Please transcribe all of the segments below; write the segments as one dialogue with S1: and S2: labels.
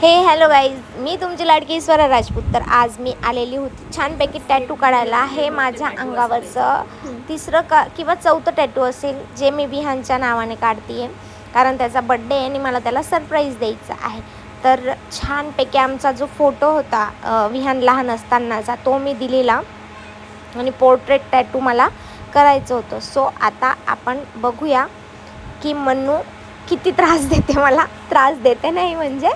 S1: हे hello guys, मी तुमची लाडकी स्वरा राजपूत. तर आज मी आलेली होती छानपैकी टॅटू काढायला. हे माझ्या अंगावरचं तिसरं किंवा चौथं टॅटू असेल जे मी विहानच्या नावाने काढते आहे, कारण त्याचा बड्डे आहे आणि मला त्याला सरप्राईज द्यायचा आहे. तर छानपैकी आमचा जो फोटो होता विहान लहान असतानाचा तो मी दिलेला आणि पोर्ट्रेट टॅटू मला करायचं होतं. सो आता आपण बघूया की मन्नू किती त्रास देते. मला त्रास देते नाही म्हणजे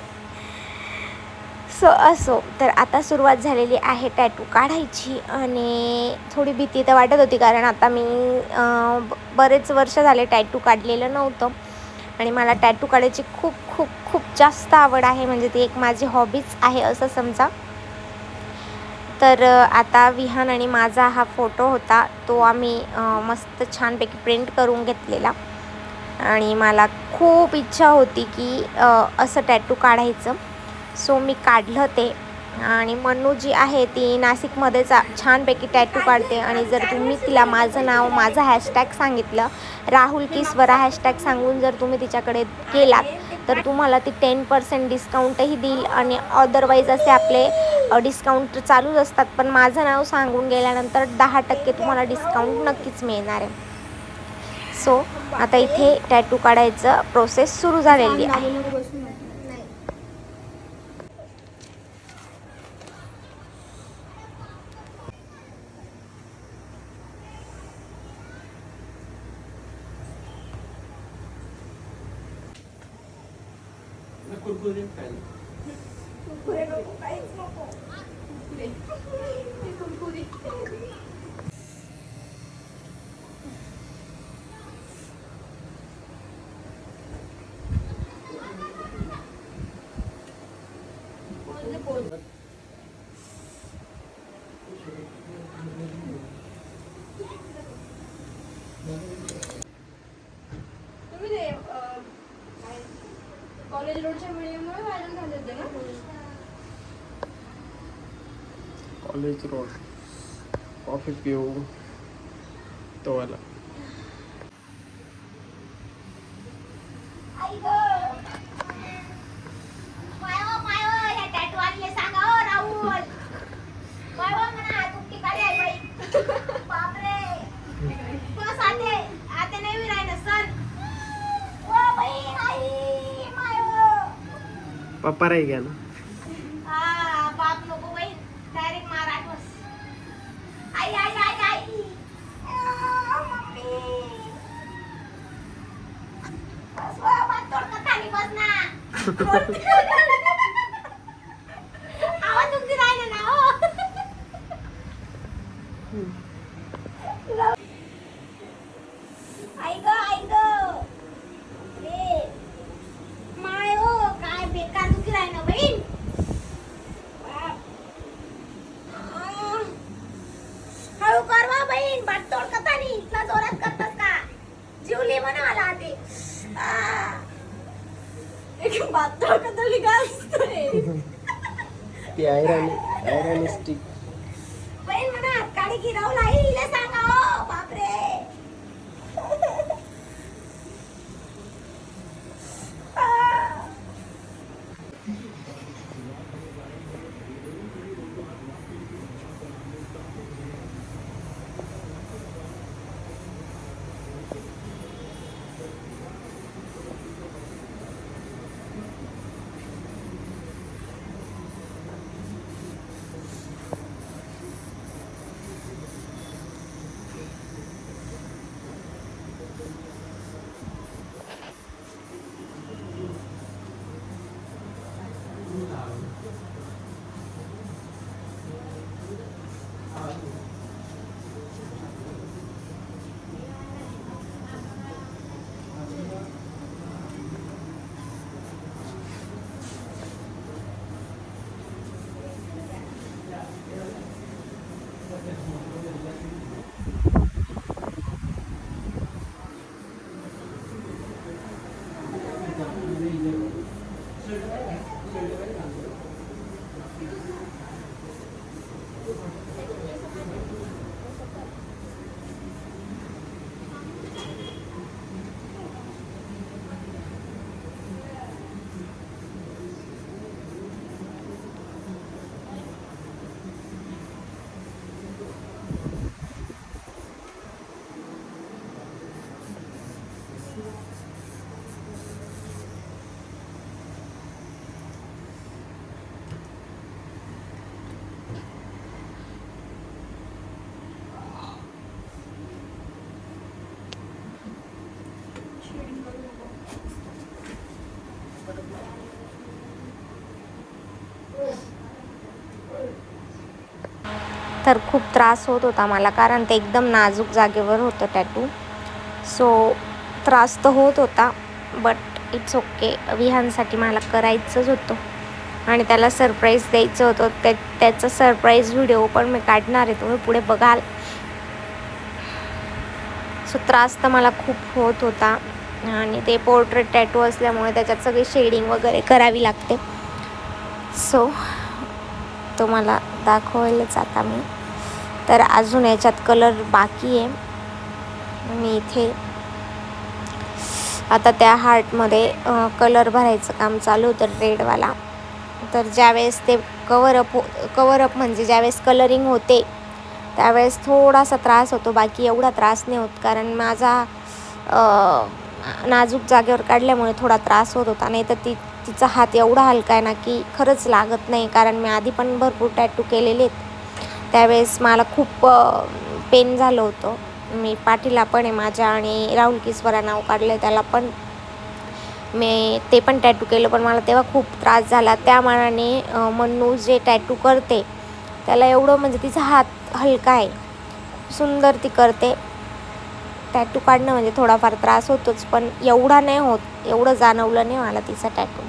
S1: असो. तर आता सुरुवात झालेली आहे टॅटू काढायची आणि थोडी भीती तर वाटत होती, कारण आता मी बरेच वर्ष झाले टॅटू काढलेलं नव्हतं आणि मला टॅटू काढायची खूप खूप खूप जास्त आवड आहे. म्हणजे ती एक माझी हॉबीच आहे असं समजा. तर आता विहान आणि माझा हा फोटो होता तो आम्ही मस्त छानपैकी प्रिंट करून घेतलेला आणि मला खूप इच्छा होती की असं टॅटू काढायचं. सो मी काढलं ते. आणि मन्नू जी आहे ती नाशिकमध्येच छानपैकी टॅटू काढते आणि जर तुम्ही तिला माझं नाव, माझा हॅशटॅग सांगितलं राहुल की स्वरा हॅशटॅग सांगून जर तुम्ही तिच्याकडे गेलात तर तुम्हाला ती 10% डिस्काउंटही देईल आणि अदरवाईज असे आपले डिस्काउंट चालूच असतात, पण माझं नाव सांगून गेल्यानंतर 10% तुम्हाला डिस्काउंट नक्कीच मिळणार आहे. सो आता इथे टॅटू काढायचं प्रोसेस सुरू झालेली आहे.
S2: कुरकुरे खायला नको, काहीच नको. तुम्ही ते कॉलेज रोडच्या व्हिडिओमुळे व्हायरल झाले होते ना.
S3: कॉलेज रोड कॉफी पिऊ तो वाला. पप्पा रही गया ना.
S1: बाप नको बाई, डायरेक्ट मारा बस. आई आई आई आई मम्मी बस बात तोडका खाली बस ना. आवाज तुमची राहिला ना हो. आई ग माय हो, काय बेकार दुखी राहिना बहीण. हळू कर वा बहीण, बाट तोड कथा नाही इतका जोरात करतस का. जीवली म्हणा मला ते एक बात तोड कथा काय असते
S3: ती आयरन स्टिक.
S1: बहीण म्हणा काडी गिरवला हिला सांगा हो. बापरे. तर खूप त्रास होत होता मला, कारण ते एकदम नाजूक जागेवर होतं टॅटू. सो त्रास तर होत होता, बट इट्स ओके. विहानसाठी मला करायचंच होतं आणि त्याला सरप्राईज द्यायचं होतं. त्याचं सरप्राईज व्हिडिओ पण मी काढणार आहे, तुम्ही पुढे बघाल. सो त्रास तर मला खूप होत होता आणि ते पोर्ट्रेट टॅटू असल्यामुळे त्याच्यात सगळी शेडिंग वगैरे करावी लागते. सो तुम्हाला दाखवायलाच आता मी. तर अजून याच्यात कलर बाकी आहे. मी इथे आता त्या हार्टमध्ये कलर भरायचं काम चालू होतं, रेडवाला. तर ज्यावेळेस ते कवरअप म्हणजे ज्यावेळेस कलरिंग होते त्यावेळेस थोडासा त्रास होतो, बाकी एवढा त्रास नाही होत, कारण माझा नाजूक जागेवर काढल्यामुळे थोडा त्रास होत होता. नाही तर तिचा हात एवढा हलका आहे ना की खरंच लागत नाही, कारण मी आधी पण भरपूर टॅटू केलेले आहेत. त्यावेळेस मला खूप पेन झालं होतं. मी पाठीला पण आहे माझ्या, आणि राहुल किस्वरा नाव काढलं त्याला पण मी ते पण टॅटू केलं, पण मला तेव्हा खूप त्रास झाला. त्या मानाने मन्नू जे टॅटू करते त्याला एवढं म्हणजे तिचा हात हलका आहे, सुंदर ती करते. टॅटू काढणं म्हणजे थोडाफार त्रास होतोच, पण एवढा नाही होत, एवढं जाणवलं नाही मला तिचा टॅटू.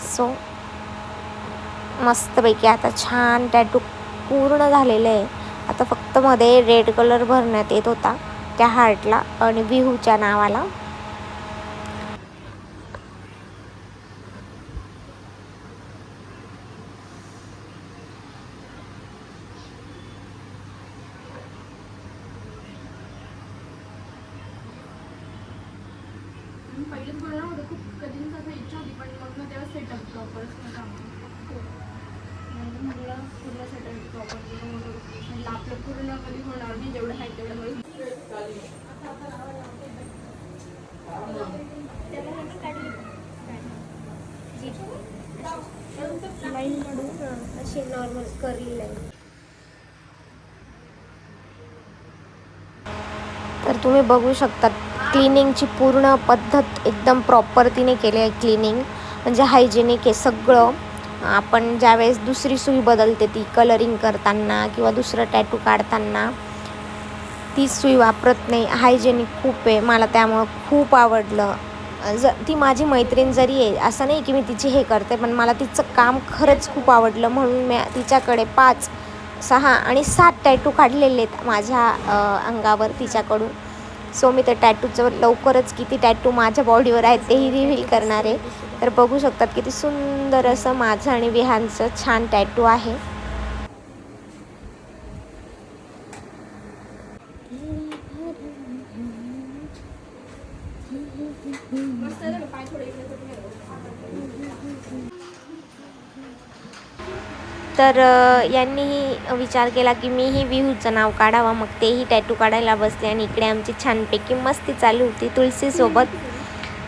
S1: सो मस्तपैकी आता छान टॅटू पूर्ण झालेलं आहे. आता फक्त मध्ये रेड कलर भरण्यात येत होता त्या हार्टला आणि विहूच्या नावाला.
S2: पहिलेच बोलणार होतं, खूप कधीच असं इच्छा होती, पण मग ना तेव्हा सेटअप प्रॉपरच नव्हता. म्हटलं पूर्ण सेटअप प्रॉपर म्हटलं आपलं पूर्ण कधी होणार नाही, जेवढं आहे तेवढं.
S1: लाईन काढून अशी नॉर्मल करली लाईन. तर तुम्ही बघू शकता क्लिनिंगची पूर्ण पद्धत एकदम प्रॉपर तिने केली आहे. क्लिनिंग म्हणजे हायजेनिक आहे सगळं. आपण ज्यावेळेस दुसरी सुई बदलते ती कलरिंग करताना किंवा दुसरं टॅटू काढताना ती सुई वापरत नाही. हायजेनिक खूप आहे, मला त्यामुळं खूप आवडलं. ती माझी मैत्रीण जरी आहे असं नाही की मी तिची हे करते, पण मला तिचं काम खरंच खूप आवडलं, म्हणून मी तिच्याकडे 5, 6 आणि 7 टॅटू काढलेले आहेत माझ्या अंगावर तिच्याकडून. सो मी त्या टॅटूचं लवकरच किती टॅटू माझ्या बॉडीवर आहेत तेही रिव्हील करणार आहे. तर बघू शकतात किती सुंदर असं माझं आणि विहानचं छान टॅटू आहे. तर यांनीही विचार केला की मीही विहूचं नाव काढावं, मग तेही टॅटू काढायला बसले आणि इकडे आमची छानपैकी मस्ती चालू होती तुलसीसोबत.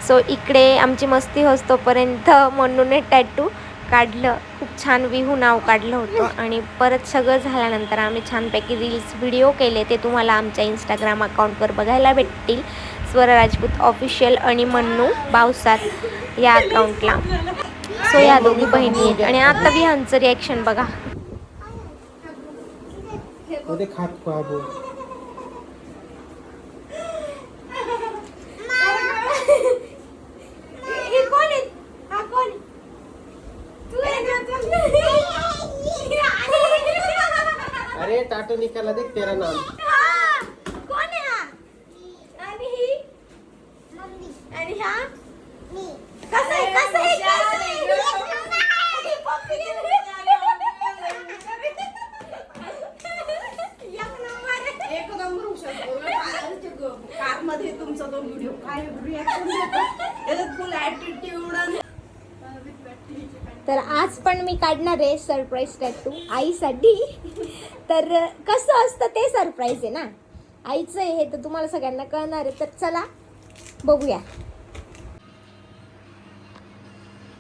S1: सो इकडे आमची मस्ती होतोपर्यंत मन्नूने टॅटू काढलं, खूप छान विहू नाव काढलं होतं. आणि परत सगळं झाल्यानंतर आम्ही छानपैकी रील्स व्हिडिओ केले, ते तुम्हाला आमच्या इंस्टाग्राम अकाउंटवर बघायला भेटतील, स्वरा राजपूत ऑफिशियल आणि मन्नू बावसात या अकाउंटला. सो या दोघी बहिणी आहेत. आणि आता विहानचं रिॲक्शन बघा.
S3: अरे टाटू निकाला देख तेरा नाम.
S2: कोण आहे हा? आणि ही? आणि हा? कसं आहे, कसं आहे, कसं आहे? एक नंबर होऊ शकतो. कारमध्ये तुमचा तो व्हिडिओ काय रिॲक्शन देतो, फुल ॲटिट्यूड.
S1: तर आज पण मी काढणार आहे सरप्राईज टॅटू आईसाठी. तर कसं असतं ते सरप्राईज आहे ना, आईचं आहे हे तर तुम्हाला सगळ्यांना कळणार आहे. तर चला बघूया.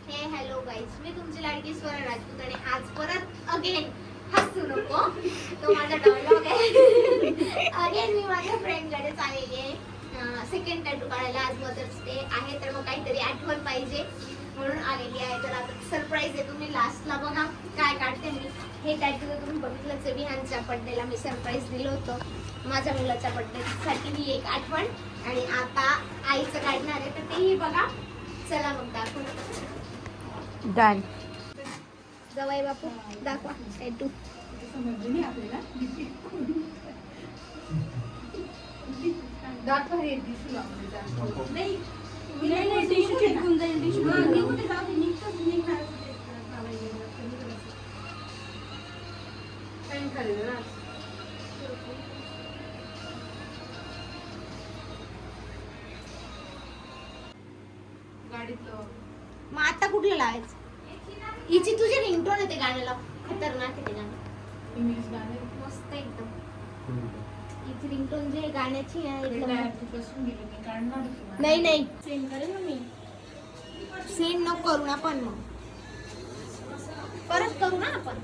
S1: हे हॅलो गाईज, मी तुमची लाडकी स्वरा राजपूत आणि आज परत अगेन हसू नको, तो माझा डायलॉग आहे. अगेन मी माझ्या फ्रेंडकडे चाललेली आहे सेकंड टॅटू काढायला. आज मदर्स डे आहे तर मग काहीतरी आठवण पाहिजे म्हणून आलेली आहे. तर आता सरप्राईज सरप्राईज आहे, तुम्ही लास्टला बघा काय काढते मी. हे टॅटू तर तुम्ही बघितलंच आहे, विहानच्या बड्डेला मी सरप्राईज दिलं होतं माझ्या मुलाच्या बड्डेसाठी, ही एक आठवण. आणि आता आईचं काढणार आहे तर तेही बघा. चला मग दाखवू.
S2: डन.
S1: जवाई बापू दाखवा टॅटू.
S2: टिश्यू चिटकून जाईल.
S1: मग आता कुठलं लावायचं? हिची तुझी रिंगटोन आहे ते गाण्याला, खतरनाक आहे ते गाणं, मस्त एकदम. हिची रिंगटोन जे गाण्याची आहे नाही नाही सेंड करेल ना मी. सेंड नको करू ना आपण, मग परत करू ना आपण.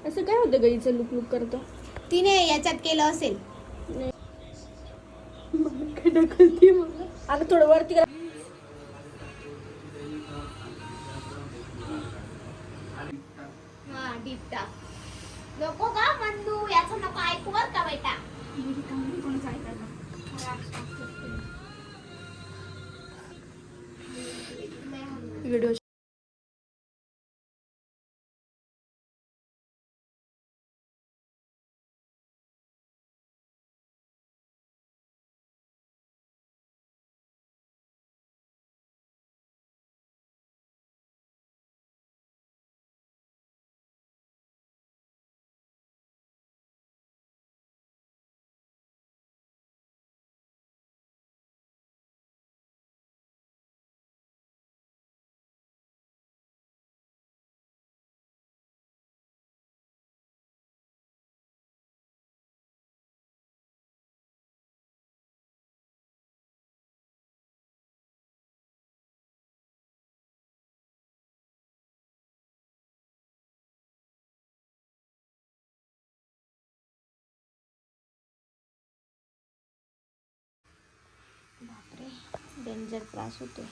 S2: असं काय होतं गाईचं लुक लुक करतो.
S1: तिने याच्यात केलं असेल.
S2: आता थोडं वरती करा.
S1: हा डीप टाक. नको का मंदू, याचं नको ऐकू बर का बेटा.
S2: व्हिडिओ
S1: बापरे डेंजर त्रास होतोय.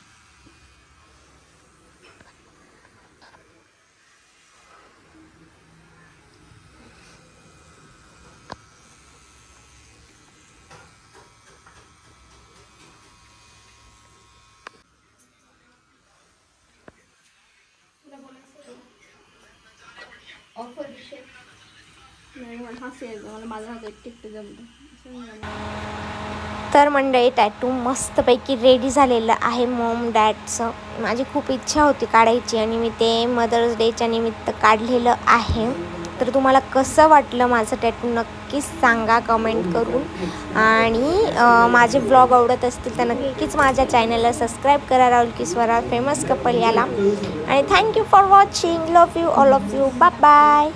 S1: ऑफर
S2: नाही, मला हसू यायचं. मला माझं हात एकटे जमतं.
S1: तर मंडळी टॅटू मस्तपैकी रेडी झालेलं आहे मॉम डॅडचं. माझी खूप इच्छा होती काढायची आणि मी ते मदर्स डेच्या निमित्त काढलेलं आहे. तर तुम्हाला कसं वाटलं माझं टॅटू नक्कीच सांगा कमेंट करून. आणि माझे व्लॉग आवडत असतील तर नक्कीच माझ्या चॅनलला सबस्क्राईब करा, राहुल किस्वारा फेमस कपल याला. आणि thank you for watching. Love you all of you. Bye bye.